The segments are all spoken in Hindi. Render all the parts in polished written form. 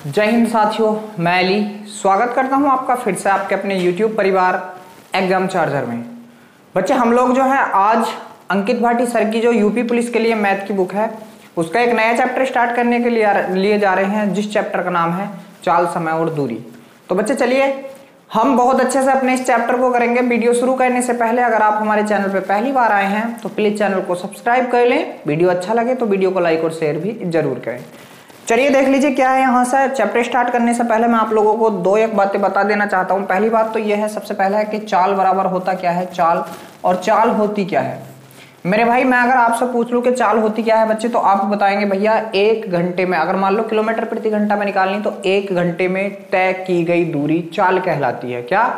जय हिंद साथियों, मैं अली स्वागत करता हूं आपका फिर से आपके अपने YouTube परिवार एग्जाम चार्जर में। बच्चे हम लोग जो है आज अंकित भाटी सर की जो यूपी पुलिस के लिए मैथ की बुक है उसका एक नया चैप्टर स्टार्ट करने के लिए जा रहे हैं, जिस चैप्टर का नाम है चाल, समय और दूरी। तो बच्चे चलिए हम बहुत अच्छे से अपने इस चैप्टर को करेंगे। वीडियो शुरू करने से पहले अगर आप हमारे चैनल पर पहली बार आए हैं तो प्लीज चैनल को सब्सक्राइब कर लें। वीडियो अच्छा लगे तो वीडियो को लाइक और शेयर भी जरूर करें। चलिए देख लीजिए क्या है यहाँ से। चैप्टर स्टार्ट करने से पहले मैं आप लोगों को दो एक बातें बता देना चाहता हूँ। पहली बात तो यह है, सबसे पहला है कि चाल बराबर होता क्या है, चाल, और चाल होती क्या है। मेरे भाई मैं अगर आपसे पूछ लूँ कि चाल होती क्या है बच्चे, तो आप बताएंगे भैया 1 घंटे में, अगर मान लो किलोमीटर प्रति घंटा में निकालनी तो 1 घंटे में तय की गई दूरी चाल कहलाती है। क्या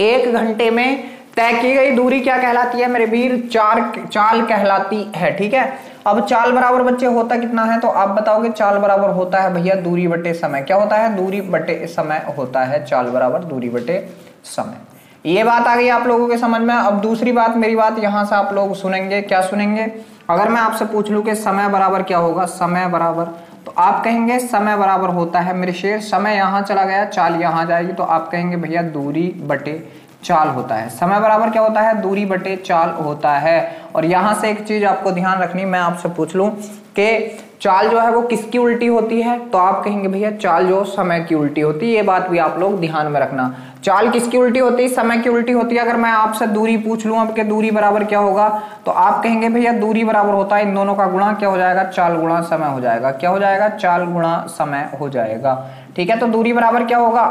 1 घंटे में तय की गई दूरी क्या कहलाती है मेरे वीर? चाल कहलाती है। ठीक है, अब चाल बराबर बच्चे होता कितना है, तो आप बताओगे चाल बराबर होता है भैया दूरी बटे समय। क्या होता है? दूरी बटे समय होता है चाल बराबर दूरी बटे समय। ये बात आ गई आप लोगों के समझ में। अब दूसरी बात, मेरी बात यहां से आप लोग सुनेंगे। क्या सुनेंगे? अगर मैं आपसे पूछ लूं कि समय बराबर क्या होगा, समय बराबर, तो आप कहेंगे समय बराबर होता है मेरे शेर, समय यहां चला गया, चाल यहां जाएगी, तो आप कहेंगे भैया दूरी बटे चाल होता है। समय बराबर क्या होता है? दूरी बटे चाल होता है। और यहां से एक चीज आपको ध्यान रखनी, मैं आपसे पूछ लूं कि चाल जो है वो किसकी उल्टी होती है, तो आप कहेंगे भैया चाल जो समय की उल्टी होती है। ये बात भी आप लोग ध्यान में रखना, चाल किसकी उल्टी होती है? समय की उल्टी होती है। अगर मैं आपसे दूरी पूछ लूं अब कि दूरी बराबर क्या होगा, तो आप कहेंगे भैया दूरी बराबर होता है इन दोनों का गुणा, क्या हो जाएगा? चाल गुणा समय हो जाएगा। क्या हो जाएगा? चाल गुणा समय हो जाएगा। ठीक है, तो दूरी बराबर क्या होगा?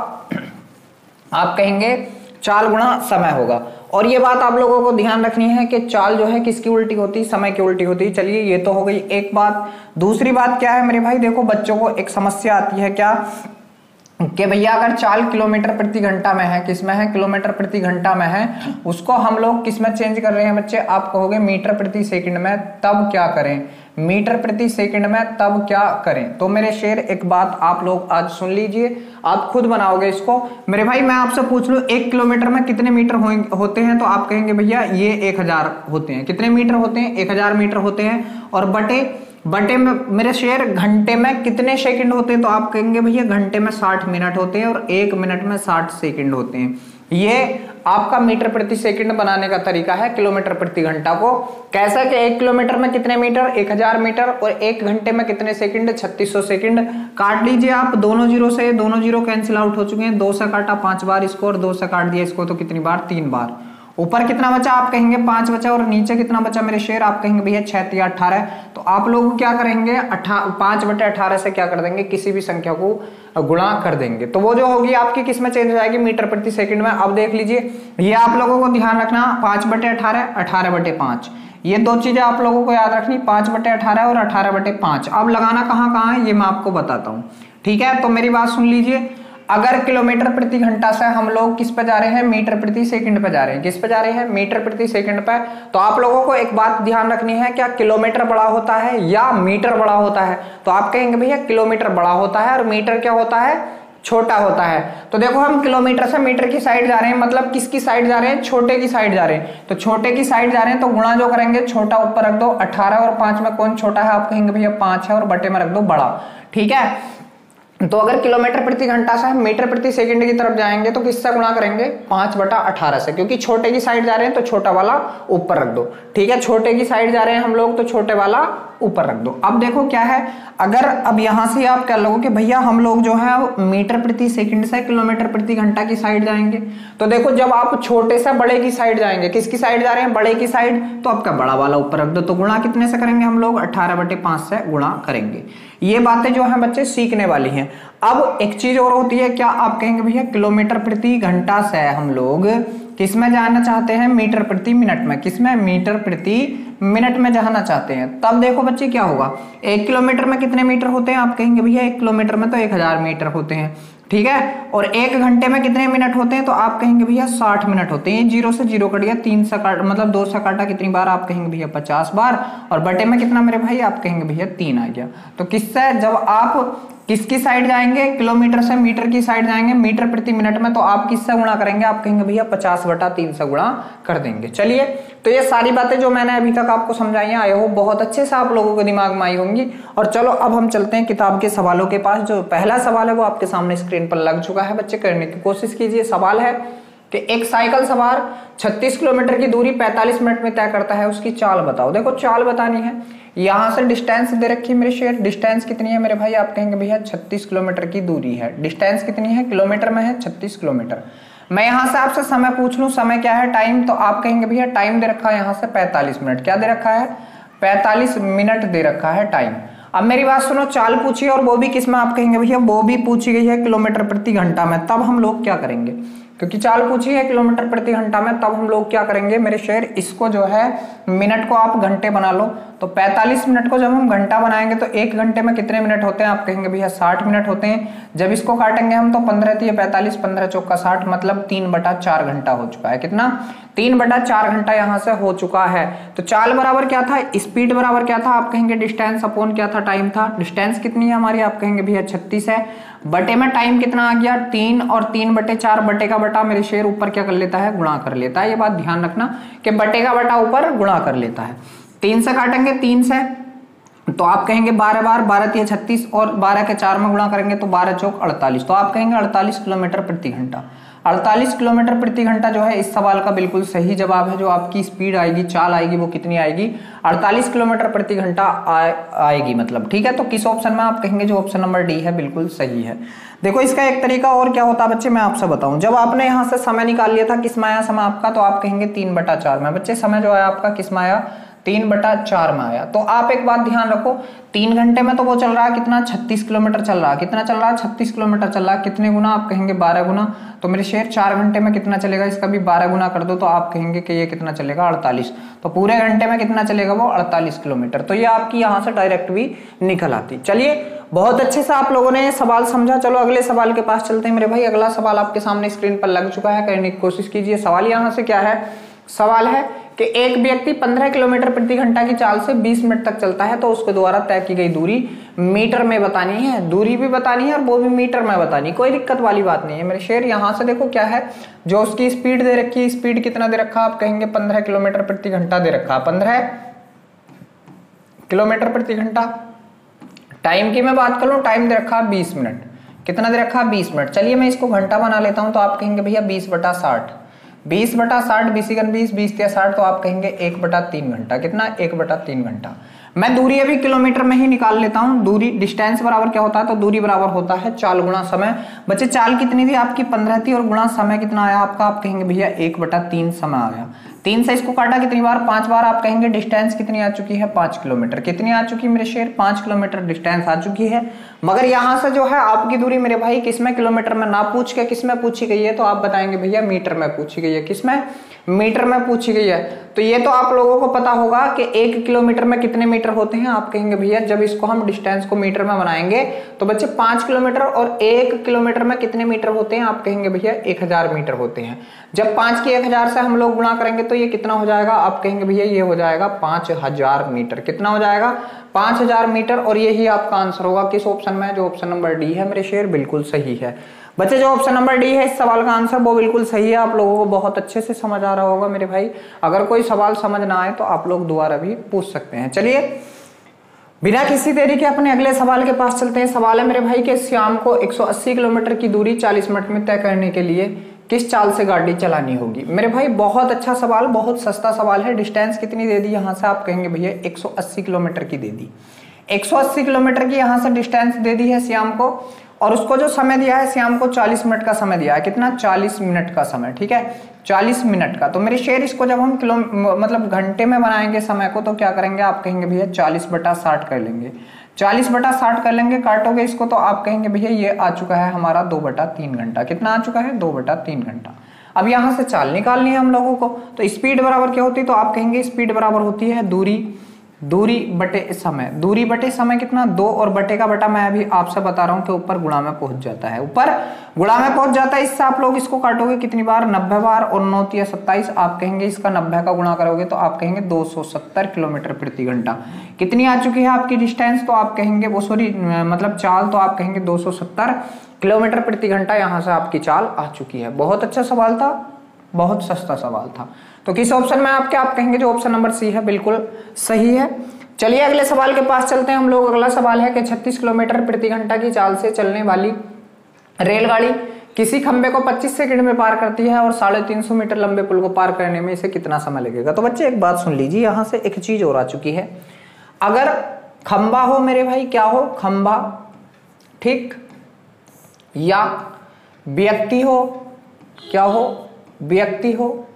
आप कहेंगे चाल गुणा समय होगा। और ये बात आप लोगों को ध्यान रखनी है कि चाल जो है किसकी उल्टी होती है? समय की उल्टी होती है। चलिए ये तो हो गई एक बात। दूसरी बात क्या है मेरे भाई, देखो बच्चों को एक समस्या आती है क्या कि भैया अगर चाल किलोमीटर प्रति घंटा में है, किसमें है? किलोमीटर प्रति घंटा में है, उसको हम लोग किसमें चेंज कर रहे हैं बच्चे? आप कहोगे मीटर प्रति सेकंड में, तब क्या करें? मीटर प्रति सेकंड में तब क्या करें? तो मेरे शेर एक बात आप लोग आज सुन लीजिए, आप खुद बनाओगे इसको। मेरे भाई मैं आपसे पूछ लूं 1 किलोमीटर में कितने मीटर होते हैं, तो आप कहेंगे भैया ये 1000 होते हैं। कितने मीटर होते हैं? 1000 मीटर होते हैं। और बटे में मेरे शेर घंटे में कितने सेकंड होते हैं, तो आप कहेंगे भैया घंटे में 60 मिनट होते हैं और 1 मिनट में 60 सेकंड होते हैं। ये आपका मीटर प्रति सेकंड बनाने का तरीका है किलोमीटर प्रति घंटा को। कैसा कि 1 किलोमीटर में कितने मीटर? 1000 मीटर। और 1 घंटे में कितने सेकंड? 3600 सेकंड। काट लीजिए आप, दोनों जीरो से दोनों जीरो कैंसिल आउट हो चुके हैं। 2 से काटा 5 बार इसको और 2 से काट दिया इसको, तो कितनी बार? 3 बार। ऊपर कितना बचा? आप कहेंगे 5 बचा। और नीचे कितना बचा मेरे शेर? आप कहेंगे भैया 6 या 18। तो आप लोग क्या करेंगे? 5 बटे 18 से क्या कर देंगे? किसी भी संख्या को गुणा कर देंगे, तो वो जो होगी आपकी किस में चेंज हो जाएगी? मीटर प्रति सेकंड में। अब देख लीजिए, ये आप लोगों को ध्यान रखना, 5 बटे 18, 18 बटे 5, ये दो चीजें आप लोगों को याद रखनी, 5 बटे 18 और 18 बटे 5। अब लगाना कहाँ कहाँ है ये मैं आपको बताता हूँ। ठीक है, तो मेरी बात सुन लीजिए। अगर किलोमीटर प्रति घंटा से हम लोग किस पे जा रहे हैं? मीटर प्रति सेकंड पे जा रहे हैं। किस पे जा रहे हैं? मीटर प्रति सेकंड पे। तो आप लोगों को एक बात ध्यान रखनी है, क्या किलोमीटर बड़ा होता है या मीटर बड़ा होता है? तो आप कहेंगे भैया किलोमीटर बड़ा होता है और मीटर क्या होता है? छोटा होता है। तो देखो हम किलोमीटर से मीटर की साइड जा रहे हैं, मतलब किसकी साइड जा रहे हैं? छोटे की साइड जा रहे हैं। तो छोटे की साइड जा रहे हैं तो गुणा जो करेंगे, छोटा ऊपर रख दो, 18 और 5 में कौन छोटा है? आप कहेंगे भैया 5 है, और बटे में रख दो बड़ा। ठीक है, तो अगर किलोमीटर प्रति घंटा से हम मीटर प्रति सेकंड की तरफ जाएंगे तो किससे गुणा करेंगे? 5 बटा 18 से, क्योंकि छोटे की साइड जा रहे हैं तो छोटा वाला ऊपर रख दो। ठीक है, छोटे की साइड जा रहे हैं हम लोग तो छोटे वाला ऊपर रख दो। अब देखो क्या है, अगर अब यहां से आप कह लोगे कि भैया हम लोग जो है मीटर प्रति सेकंड से किलोमीटर प्रति घंटा की साइड जाएंगे, तो देखो जब आप छोटे से बड़े की साइड जाएंगे, किसकी साइड जा रहे हैं? बड़े की साइड, तो आपका बड़ा वाला ऊपर रख दो। तो गुणा कितने से करेंगे हम लोग? 18 बटे 5 से गुणा करेंगे। ये बातें जो है बच्चे सीखने वाली हैं। अब एक चीज और होती है, क्या आप कहेंगे भैया किलोमीटर प्रति घंटा से हम लोग किसमें जाना चाहते हैं? मीटर प्रति मिनट में। किसमें? मीटर प्रति मिनट में जाना चाहते हैं। तब देखो बच्चे क्या होगा, 1 किलोमीटर में कितने मीटर होते हैं? आप कहेंगे भैया 1 किलोमीटर में तो 1000 मीटर होते हैं। ठीक है। और 1 घंटे में कितने मिनट होते हैं, तो आप कहेंगे भैया 60 मिनट होते हैं। 0 से 0 कट गया, 3 से काट मतलब 2 से काटा कितनी बार, आप कहेंगे भैया 50 बार। और बटे में कितना मेरे भाई, आप कहेंगे भैया 3 आ गया। तो किससे, जब आप किसकी साइड जाएंगे, किलोमीटर से मीटर की साइड जाएंगे, मीटर प्रति मिनट में, तो आप किससे गुणा करेंगे, आप कहेंगे भैया 50/3 से गुणा कर देंगे। चलिए, तो ये सारी बातें जो मैंने अभी तक आपको समझाई हैं, आए हो बहुत अच्छे से आप लोगों के दिमाग में आई होंगी। और चलो अब हम चलते हैं किताब के सवालों के पास। जो पहला सवाल है वो आपके सामने स्क्रीन पर लग चुका है, बच्चे करने की कोशिश कीजिए। सवाल है कि एक साइकिल सवार 36 किलोमीटर की दूरी 45 मिनट में तय करता है, उसकी चाल बताओ। देखो चाल बतानी है, यहां से डिस्टेंस दे रखी है मेरे शेर। डिस्टेंस कितनी है मेरे भाई, आप कहेंगे भैया 36 किलोमीटर की दूरी है। डिस्टेंस कितनी है, किलोमीटर में है 36 किलोमीटर। मैं यहां से आपसे समय पूछ लूं, समय क्या है, टाइम, तो आप कहेंगे भैया टाइम दे रखा है यहां से 45 मिनट। क्या दे रखा है, 45 मिनट दे रखा है टाइम। अब मेरी बात सुनो, चाल पूछी और वो भी किसमें, आप कहेंगे भैया वो भी पूछी गई है किलोमीटर प्रति घंटा में। तब हम लोग क्या करेंगे, क्योंकि चाल पूछी है किलोमीटर प्रति घंटा में, तब हम लोग क्या करेंगे मेरे शेर, इसको जो है मिनट को आप घंटे बना लो। तो 45 मिनट को जब हम घंटा बनाएंगे तो 1 घंटे में कितने मिनट होते हैं, आप कहेंगे भैया 60 मिनट होते हैं। जब इसको काटेंगे हम तो 15 × 45, 15 × 60, मतलब 3/4 घंटा हो चुका है। कितना, 3/4 घंटा यहां से हो चुका है। तो चाल बराबर क्या था, स्पीड बराबर क्या था, आप कहेंगे डिस्टेंस अपॉन क्या था, टाइम था। डिस्टेंस कितनी है हमारी, आप कहेंगे भैया 36 है। बटे में टाइम कितना आ गया, 3, और 3/4, बटे का बटा मेरे शेर ऊपर क्या कर लेता है, गुणा कर लेता है। ये बात ध्यान रखना कि बटे का बटा ऊपर गुणा कर लेता है। 3 से काटेंगे, 3 से तो आप कहेंगे 12 बार, 12 × 36, और 12 के 4 में गुणा करेंगे तो 12 × 4 = 48। तो आप कहेंगे 48 किलोमीटर प्रति घंटा। 48 किलोमीटर प्रति घंटा जो है इस सवाल का बिल्कुल सही जवाब है। जो आपकी स्पीड आएगी, चाल आएगी, वो कितनी आएगी, 48 किलोमीटर प्रति घंटा आएगी, मतलब ठीक है। तो किस ऑप्शन में, आप कहेंगे जो ऑप्शन नंबर डी है बिल्कुल सही है। देखो इसका एक तरीका और क्या होता है बच्चे, मैं आपसे बताऊं। जब आपने यहां से समय निकाल लिया था, किस में आया समय आपका, तो आप कहेंगे 3/4 में। बच्चे समय जो है आपका किस में आया, 3/4 में आया। तो आप एक बात ध्यान रखो, 3 घंटे में तो वो चल रहा है कितना, 36 किलोमीटर चल रहा है। कितना चल रहा है, 36 किलोमीटर चल रहा है। कितने गुना, आप कहेंगे 12 गुना। तो मेरे शेर 4 घंटे में कितना चलेगा, इसका भी 12 गुना कर दो तो आप कहेंगे कि ये कितना चलेगा, 48। तो पूरे घंटे में कितना चलेगा वो, 48 किलोमीटर। तो ये आपकी यहाँ से डायरेक्ट भी निकल आती। चलिए, बहुत अच्छे से आप लोगों ने ये सवाल समझा। चलो अगले सवाल के पास चलते हैं मेरे भाई। अगला सवाल आपके सामने स्क्रीन पर लग चुका है, करने की कोशिश कीजिए। सवाल यहाँ से क्या है, सवाल है कि एक व्यक्ति 15 किलोमीटर प्रति घंटा की चाल से 20 मिनट तक चलता है, तो उसके द्वारा तय की गई दूरी मीटर में बतानी है। दूरी भी बतानी है और वो भी मीटर में बतानी, कोई दिक्कत वाली बात नहीं है मेरे शेर। यहां से देखो क्या है, जो उसकी स्पीड दे रखी है, स्पीड कितना दे रखा, आप कहेंगे 15 किलोमीटर प्रति घंटा दे रखा, 15 किलोमीटर प्रति घंटा। टाइम की मैं बात कर लूं, टाइम दे रखा 20 मिनट। कितना दे रखा, 20 मिनट। चलिए मैं इसको घंटा बना लेता हूं, तो आप कहेंगे भैया 20/60, 20/60, 20 20 या 60, तो आप कहेंगे 1/3 घंटा। कितना, 1/3 घंटा। मैं दूरी अभी किलोमीटर में ही निकाल लेता हूं। दूरी, डिस्टेंस बराबर क्या होता है, तो दूरी बराबर होता है चाल गुणा समय। बच्चे चाल कितनी थी आपकी, 15 थी, और गुणा समय कितना आया आपका, आप कहेंगे भैया 1/3 समय आया। 3 से इसको काटा कितनी बार, 5 बार। आप कहेंगे डिस्टेंस कितनी आ चुकी है, 5 किलोमीटर। कितनी आ चुकी है मेरे शेर, 5 किलोमीटर डिस्टेंस आ चुकी है। मगर यहां से जो है आपकी दूरी मेरे भाई किसमें, किलोमीटर में ना पूछ के किसमें पूछी गई है, तो आप बताएंगे भैया मीटर में पूछी गई है। किसमें, मीटर में पूछी गई है। तो ये तो आप लोगों को पता होगा कि 1 किलोमीटर में कितने मीटर होते हैं। आप कहेंगे भैया जब इसको हम डिस्टेंस को मीटर में बनाएंगे तो बच्चे 5 किलोमीटर, और 1 किलोमीटर में कितने मीटर होते हैं, आप कहेंगे भैया 1000 मीटर होते हैं। जब 5 की 1000 से हम लोग गुणा करेंगे तो ये कितना हो जाएगा, आप कहेंगे भैया ये हो जाएगा 5000 मीटर। कितना हो जाएगा, 5000 मीटर। और यही आपका आंसर होगा किस ऑप्शन में, जो ऑप्शन नंबर डी है मेरे शेर बिल्कुल सही है। बच्चे जो ऑप्शन नंबर डी है इस सवाल का आंसर वो बिल्कुल सही है। आप लोगों को बहुत अच्छे से समझ आ रहा होगा मेरे भाई। अगर कोई सवाल समझ ना आए तो आप लोग दोबारा भी पूछ सकते हैं। चलिए बिना किसी देरी के अपने अगले सवाल के पास चलते हैं। सवाल है मेरे भाई कि श्याम को 180 किलोमीटर की दूरी 40 मिनट में तय करने के लिए किस चाल से गाड़ी चलानी होगी। मेरे भाई बहुत अच्छा सवाल, बहुत सस्ता सवाल है। डिस्टेंस कितनी दे दी यहाँ से, आप कहेंगे भैया 180 किलोमीटर की दे दी। 180 किलोमीटर की यहाँ से डिस्टेंस दे दी है श्याम को, और उसको जो समय दिया है श्याम को 40 मिनट का समय दिया है। कितना, 40 मिनट का समय। ठीक है, 40 मिनट का। तो मेरे शेर इसको जब हम मतलब घंटे में बनाएंगे समय को, तो क्या करेंगे, आप कहेंगे भैया 40/60 कर लेंगे। 40/60 कर लेंगे, काटोगे इसको तो आप कहेंगे भैया ये आ चुका है हमारा 2/3 घंटा। कितना आ चुका है, 2/3 घंटा। अब यहां से चाल निकालनी है हम लोगों को, तो स्पीड बराबर क्या होती है, तो आप कहेंगे स्पीड बराबर होती है दूरी दूरी बटे समय, दूरी बटे समय कितना 2 और बटे का बटा मैं अभी आपसे बता रहा हूं कि ऊपर गुणा में पहुंच जाता है, ऊपर गुणा में पहुंच जाता है। इससे आप लोग इसको काटोगे कितनी बार 90 बार और 9 × 27 आप कहेंगे इसका 90 का गुणा करोगे तो आप कहेंगे 270 किलोमीटर प्रति घंटा। कितनी आ चुकी है आपकी डिस्टेंस, तो आप कहेंगे वो सॉरी मतलब चाल, तो आप कहेंगे 270 किलोमीटर प्रति घंटा यहां से आपकी चाल आ चुकी है। बहुत अच्छा सवाल था, बहुत सस्ता सवाल था। तो किस ऑप्शन में आपके आप कहेंगे जो ऑप्शन नंबर सी है बिल्कुल सही है। चलिए अगले सवाल के पास चलते हैं हम लोग। अगला सवाल है कि 36 किलोमीटर प्रति घंटा की चाल से चलने वाली रेलगाड़ी किसी खंबे को 25 सेकंड में पार करती है और 350 मीटर लंबे पुल को पार करने में इसे कितना समय लगेगा। तो बच्चे एक बात सुन लीजिए, यहां से एक चीज और आ चुकी है। अगर खंबा हो मेरे भाई, क्या हो, खंबा, ठीक, या व्यक्ति हो, क्या हो, व्यक्ति हो,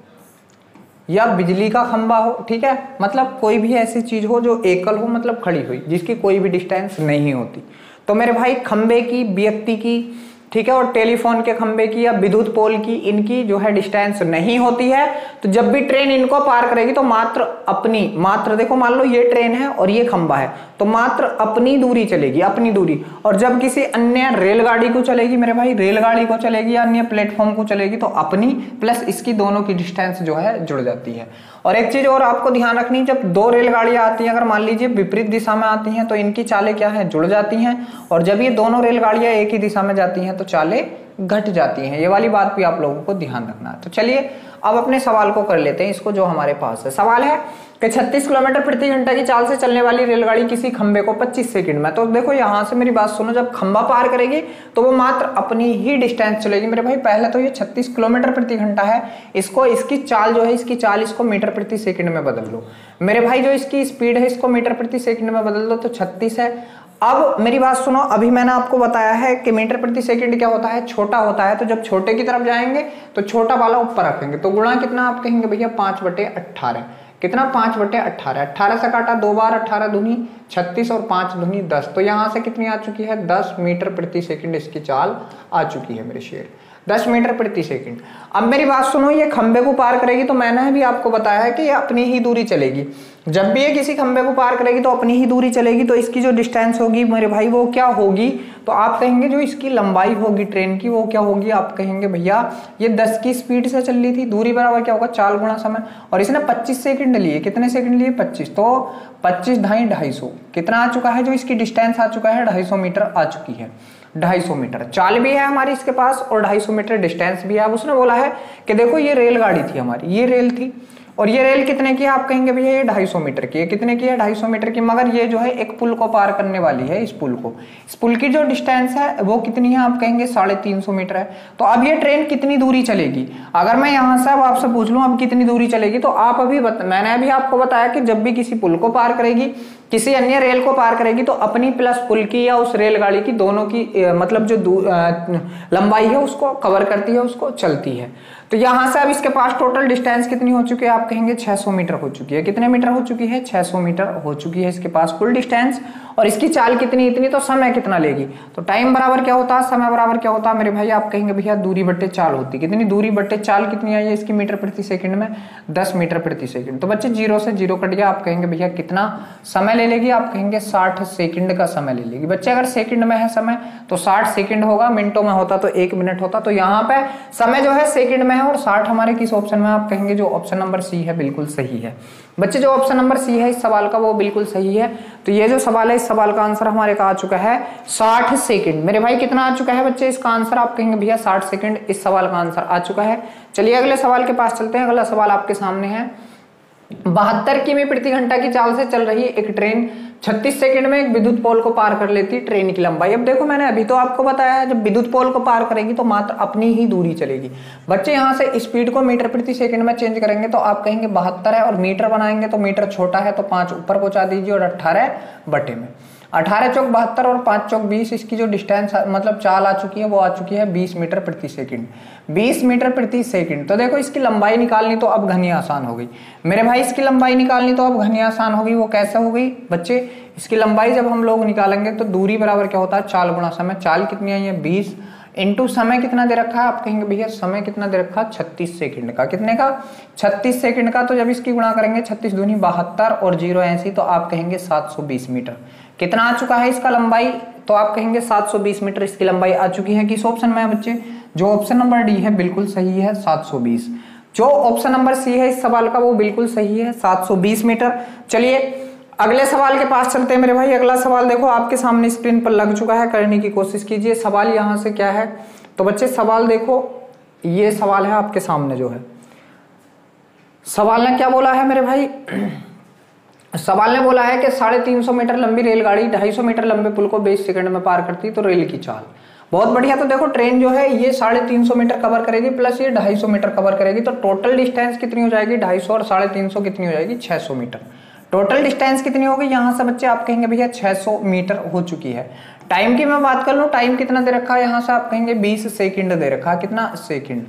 या बिजली का खंबा हो, ठीक है, मतलब कोई भी ऐसी चीज हो जो एकल हो, मतलब खड़ी हुई, जिसकी कोई भी डिस्टेंस नहीं होती। तो मेरे भाई खंबे की, व्यक्ति की, ठीक है, और टेलीफोन के खंबे की या विद्युत पोल की, इनकी जो है डिस्टेंस नहीं होती है। तो जब भी ट्रेन इनको पार करेगी तो मात्र देखो मान लो ये ट्रेन है और ये खंबा है, तो मात्र अपनी दूरी चलेगी, अपनी दूरी। और जब किसी अन्य रेलगाड़ी को चलेगी मेरे भाई, रेलगाड़ी को चलेगी या अन्य प्लेटफॉर्म को चलेगी, तो अपनी प्लस इसकी दोनों की डिस्टेंस जो है जुड़ जाती है। और एक चीज और आपको ध्यान रखनी, जब 2 रेलगाड़ियां आती हैं, अगर मान लीजिए विपरीत दिशा में आती हैं, तो इनकी चालें क्या है, जुड़ जाती हैं। और जब ये दोनों रेलगाड़ियां एक ही दिशा में जाती हैं तो चालें घट जाती हैं। ये वाली बात भी आप लोगों को ध्यान रखना है। तो चलिए अब अपने सवाल को कर लेते हैं, इसको जो हमारे पास है। सवाल है कि 36 किलोमीटर प्रति घंटा की चाल से चलने वाली रेलगाड़ी किसी खंबे को 25 सेकंड में, तो देखो यहां से मेरी बात सुनो, जब खंबा पार करेगी तो वो मात्र अपनी ही डिस्टेंस चलेगी मेरे भाई। पहले तो ये 36 किलोमीटर प्रति घंटा है, इसको इसकी चाल जो है, इसकी चाल इसको मीटर प्रति सेकंड में बदल लो मेरे भाई। जो इसकी स्पीड है इसको मीटर प्रति सेकंड में बदल दो तो 36 है। अब मेरी बात सुनो, अभी मैंने आपको बताया है कि मीटर प्रति सेकंड क्या होता है, छोटा होता है। तो जब छोटे की तरफ जाएंगे तो छोटा वाला ऊपर रखेंगे, तो गुणा कितना आप कहेंगे भैया 5/18। कितना 5/18, 18 से काटा 2 बार, 18 दूनी 36 और 5 दूनी 10। तो यहां से कितनी आ चुकी है, 10 मीटर प्रति सेकंड इसकी चाल आ चुकी है मेरे शेर, 10 मीटर प्रति सेकंड। अब मेरी बात सुनो, ये खंबे को पार करेगी तो मैंने भी आपको बताया है कि ये अपनी ही दूरी चलेगी। जब भी ये किसी खंबे को पार करेगी तो अपनी ही दूरी चलेगी। तो इसकी जो डिस्टेंस होगी मेरे भाई वो क्या होगी, तो आप कहेंगे जो इसकी लंबाई होगी ट्रेन की वो क्या होगी, आप कहेंगे भैया ये 10 की स्पीड से चल रही थी, दूरी बराबर क्या होगा, चाल गुणा समय। और इसने 25 सेकंड लिए, कितने सेकंड लिए, 25, तो 25 ढाई 250 कितना आ चुका है, जो इसकी डिस्टेंस आ चुका है 250 मीटर आ चुकी है। 250 मीटर चाल भी है हमारी इसके पास और 250 मीटर डिस्टेंस भी है। अब उसने बोला है कि देखो ये रेलगाड़ी थी हमारी, ये रेल थी, और ये रेल कितने की है, आप कहेंगे भैया ये 250 मीटर की है। कितने की है, 250 मीटर की। मगर ये जो है एक पुल को पार करने वाली है, इस पुल की जो डिस्टेंस है वो कितनी है, आप कहेंगे 350 मीटर है। तो अब ये ट्रेन कितनी दूरी चलेगी, अगर मैं यहाँ से अब आपसे पूछ लूं अब कितनी दूरी चलेगी, तो आप मैंने अभी आपको बताया कि जब भी किसी पुल को पार करेगी, किसी अन्य रेल को पार करेगी, तो अपनी प्लस पुल की या उस रेलगाड़ी की दोनों की मतलब जो लंबाई है उसको कवर करती है, उसको चलती है। तो यहां से अब इसके पास टोटल डिस्टेंस कितनी हो चुकी है, आप कहेंगे 600 मीटर हो चुकी है। कितने मीटर हो चुकी है, 600 मीटर हो चुकी है इसके पास कुल डिस्टेंस। और इसकी चाल कितनी, इतनी, तो समय कितना लेगी, तो टाइम बराबर क्या होता है, समय बराबर क्या होता है मेरे भाई, आप कहेंगे भैया दूरी बट्टे चाल होती। कितनी दूरी बट्टे चाल कितनी आई है इसकी मीटर प्रति सेकंड में, 10 मीटर प्रति सेकंड। तो बच्चे 0 से 0 कट गया, आप कहेंगे भैया कितना समय ले लेगी, आप कहेंगे 60 सेकंड का समय ले लेगी। बच्चे अगर सेकंड में है समय तो 60 सेकंड होगा, मिनटों में होता तो 1 मिनट होता। तो यहाँ पे समय जो है सेकंड में है और 60 हमारे किस ऑप्शन में, आप कहेंगे जो ऑप्शन नंबर सी है बिल्कुल सही है। बच्चे जो ऑप्शन नंबर सी है इस सवाल का वो बिल्कुल सही है। तो ये जो सवाल है इस सवाल का आंसर हमारे का आ चुका है 60 सेकंड। मेरे भाई कितना आ चुका है बच्चे इसका आंसर, आप कहेंगे भैया 60 सेकंड इस सवाल का आंसर आ चुका है। चलिए अगले सवाल के पास चलते हैं। अगला सवाल आपके सामने है, 72 किमी प्रति घंटा की चाल से चल रही एक ट्रेन 36 सेकंड में एक विद्युत पोल को पार कर लेती ट्रेन की लंबाई। अब देखो मैंने अभी तो आपको बताया है जब विद्युत पोल को पार करेगी तो मात्र अपनी ही दूरी चलेगी। बच्चे यहां से स्पीड को मीटर प्रति सेकंड में चेंज करेंगे तो आप कहेंगे 72 है, और मीटर बनाएंगे तो मीटर छोटा है तो 5 ऊपर पहुंचा दीजिए और 18 बटे में 18 चौक 72 और 5 चौक 20। इसकी जो डिस्टेंस मतलब चाल आ चुकी है वो आ चुकी है 20 मीटर प्रति सेकंड, 20 मीटर प्रति सेकंड। तो देखो इसकी लंबाई निकालनी तो अब घनी आसान हो गई मेरे भाई, इसकी लंबाई निकालनी तो अब घनी आसान होगी। वो कैसे हो गई बच्चे, इसकी लंबाई जब हम लोग निकालेंगे तो दूरी बराबर क्या होता है, चाल गुणा समय। चाल कितनी आई है 20, इनटू समय कितना दे रखा है, आप कहेंगे भैया समय कितना दे रखा है 36 सेकंड का। कितने का? 36 सेकंड का। तो जब इसकी गुणा करेंगे 36 दूनी 72 और 0 80, तो आप कहेंगे 720 मीटर। कितना आ चुका है इसका लंबाई? तो आप कहेंगे 720 मीटर इसकी लंबाई आ चुकी है। किस ऑप्शन में है बच्चे? जो ऑप्शन नंबर डी है बिल्कुल सही है, 720। जो ऑप्शन नंबर सी है इस सवाल का वो बिल्कुल सही है, 720 मीटर। चलिए अगले सवाल के पास चलते हैं मेरे भाई। अगला सवाल देखो आपके सामने स्क्रीन पर लग चुका है, करने की कोशिश कीजिए। सवाल यहां से क्या है, तो बच्चे सवाल देखो, ये सवाल है आपके सामने जो है। सवाल ने क्या बोला है मेरे भाई? सवाल ने बोला है कि 350 मीटर लंबी रेलगाड़ी 250 मीटर लंबे पुल को 20 सेकंड में पार करती, तो रेल की चाल। बहुत बढ़िया। तो देखो ट्रेन जो है ये 350 मीटर कवर करेगी प्लस ये 250 मीटर कवर करेगी, तो टोटल डिस्टेंस कितनी हो जाएगी? 250 और 350 कितनी हो जाएगी? 600 मीटर। टोटल डिस्टेंस कितनी होगी यहां से बच्चे? आप कहेंगे भैया 600 मीटर हो चुकी है। टाइम की मैं बात कर लूं, टाइम कितना दे रखा है यहां से? आप कहेंगे 20 सेकंड दे रखा है। कितना? सेकंड।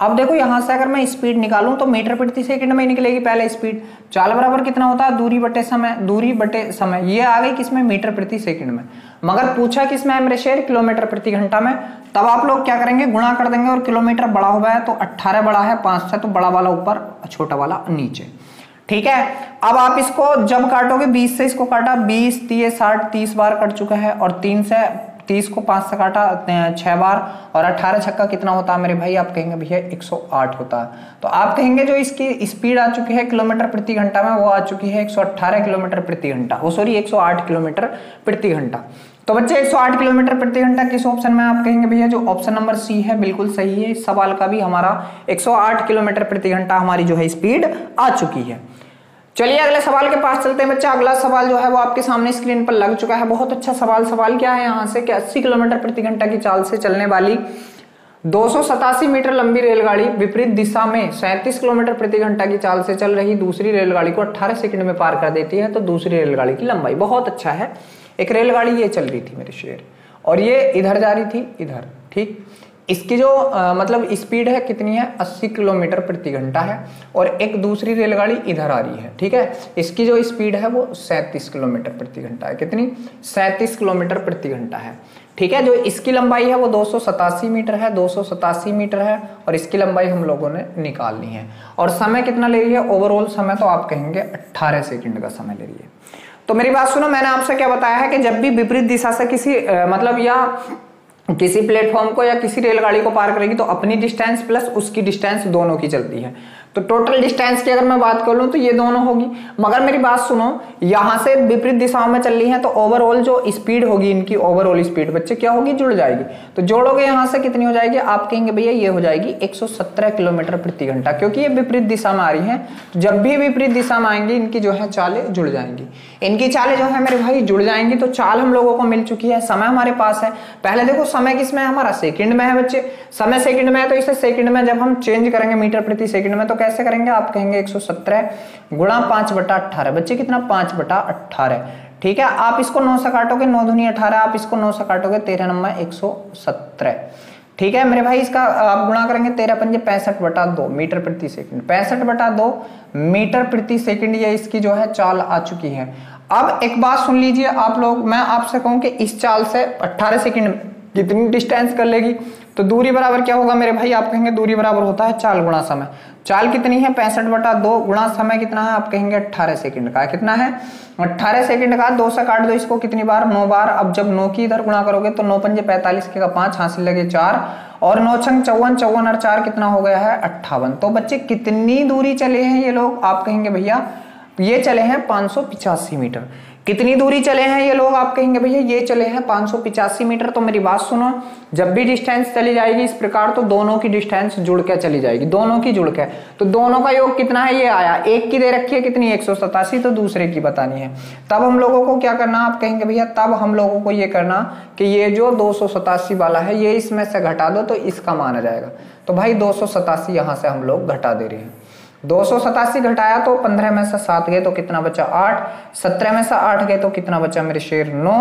अब देखो यहां से अगर मैं स्पीड निकालूं तो मीटर प्रति सेकंड में ही निकलेगी पहले स्पीड। चाल बराबर कितना होता है? दूरी बटे समय। दूरी बटे समय ये आ गई किसमें? मीटर प्रति सेकंड में। मगर पूछा किसमें है मेरे शेर? किलोमीटर प्रति घंटा में। तब आप लोग क्या करेंगे? गुणा कर देंगे, और किलोमीटर बड़ा हुआ है तो 18 बड़ा है 5 से, तो बड़ा वाला ऊपर छोटा वाला नीचे। ठीक है। अब आप इसको जब काटोगे 20 से इसको काटा, 20 30 60 30 बार कट चुका है, और 3 से 30 को 5 से काटा 6 बार, और 18 छक्का कितना होता है मेरे भाई? आप कहेंगे भैया 108 होता है। तो आप कहेंगे जो इसकी स्पीड आ चुकी है किलोमीटर प्रति घंटा में, वो आ चुकी है 118 किलोमीटर प्रति घंटा। वो सॉरी 108 किलोमीटर प्रति घंटा। तो बच्चे 108 किलोमीटर प्रति घंटा किस ऑप्शन में? आप कहेंगे भैया जो ऑप्शन नंबर सी है बिल्कुल सही है। इस सवाल का भी हमारा 108 किलोमीटर प्रति घंटा हमारी जो है स्पीड आ चुकी है। चलिए अगले सवाल के पास चलते हैं बच्चा। अगला सवाल जो है वो आपके सामने स्क्रीन पर लग चुका है। बहुत अच्छा सवाल। सवाल क्या है यहाँ से कि 80 किलोमीटर प्रति घंटा की चाल से चलने वाली 287 मीटर लंबी रेलगाड़ी विपरीत दिशा में 37 किलोमीटर प्रति घंटा की चाल से चल रही दूसरी रेलगाड़ी को 18 सेकंड में पार कर देती है, तो दूसरी रेलगाड़ी की लंबाई। बहुत अच्छा है। एक रेलगाड़ी ये चल रही थी मेरे शेर, और ये इधर जा रही थी, इधर। ठीक। इसकी जो मतलब स्पीड है कितनी है? 80 किलोमीटर प्रति घंटा है, और एक दूसरी रेलगाड़ी इधर आ रही है। ठीक है। इसकी जो स्पीड है वो 37 किलोमीटर प्रति घंटा है। कितनी? 37 किलोमीटर प्रति घंटा है। ठीक है। जो इसकी लंबाई है वो 287 मीटर है, 287 मीटर है, और इसकी लंबाई हम लोगों ने निकालनी है। और समय कितना ले रही है? ओवरऑल समय तो आप कहेंगे 18 सेकंड का समय ले रही है। तो मेरी बात सुनो, मैंने आपसे क्या बताया है कि जब भी विपरीत दिशा से किसी मतलब या किसी प्लेटफॉर्म को या किसी रेलगाड़ी को पार करेगी तो अपनी डिस्टेंस प्लस उसकी डिस्टेंस दोनों की चलती है। तो टोटल डिस्टेंस की अगर मैं बात कर लूं तो ये दोनों होगी। मगर मेरी बात सुनो, यहां से विपरीत दिशाओं में चल रही है तो ओवरऑल जो स्पीड होगी इनकी, ओवरऑल स्पीड बच्चे क्या होगी? जुड़ जाएगी। तो जोड़ोगे यहां से कितनी हो जाएगी? आप कहेंगे भैया ये हो जाएगी 117 किलोमीटर प्रति घंटा, क्योंकि ये विपरीत दिशा में आ रही है। जब भी विपरीत दिशा में आएंगी इनकी जो है चालें जुड़ जाएंगी। इनकी चालें जो है मेरे भाई जुड़ जाएंगी। तो चाल हम लोगों को मिल चुकी है, समय हमारे पास है। पहले देखो समय किसमें है? हमारा सेकंड में है बच्चे। समय सेकंड में है, तो इसे सेकंड में जब हम चेंज करेंगे मीटर प्रति सेकंड में तो कैसे करेंगे? आप कहेंगे 117 गुणा 5/18। बच्चे कितना? 5/18। ठीक है। आप इसको 9 से काटोगे, 9 दूनी 18, आप इसको 9 से काटोगे 13 9 117। ठीक है मेरे भाई। इसका आप गुणा करेंगे 13 पंजे 65/2 मीटर प्रति सेकंड। 65/2 मीटर प्रति सेकंड ये इसकी जो है चाल आ चुकी है। अब एक बात सुन लीजिए आप लोग, मैं आपसे कहूं कि इस चाल से 18 सेकंड कितनी डिस्टेंस कर लेगी? तो दूरी बराबर क्या होगा मेरे भाई? आप कहेंगे दूरी बराबर होता है चाल गुणा समय। चाल कितनी है? 65/2 गुणा समय कितना है? आप कहेंगे 18 सेकंड का। कितना है? 18 सेकंड का। 2 से काट दो इसको, कितनी बार? 9 बार। अब जब 9 की इधर गुणा करोगे तो 9 पंजे 45 के का 5 हासिल लगे 4, और 9 छंग 54, 54 और 4 कितना हो गया है? 58। तो बच्चे कितनी दूरी चले हैं ये लोग? आप कहेंगे भैया ये चले हैं 585 मीटर। कितनी दूरी चले हैं ये लोग? आप कहेंगे भैया ये चले हैं 585 मीटर। तो मेरी बात सुनो, जब भी डिस्टेंस चली जाएगी इस प्रकार तो दोनों की डिस्टेंस जुड़ के चली जाएगी, दोनों की जुड़ के। तो दोनों का योग कितना है? ये आया। एक की दे रखी है कितनी? 187, तो दूसरे की बतानी है। तब हम लोगों को क्या करना? आप कहेंगे भैया तब हम लोगों को ये करना कि ये जो 287 वाला है ये इसमें से घटा दो तो इसका मान आ जाएगा। तो भाई 287 यहां से हम लोग घटा दे रहे हैं। 287 घटाया तो 15 में से 7 गए तो कितना बचा? 8। 17 में से 8 गए तो कितना बचा मेरे शेर? 9।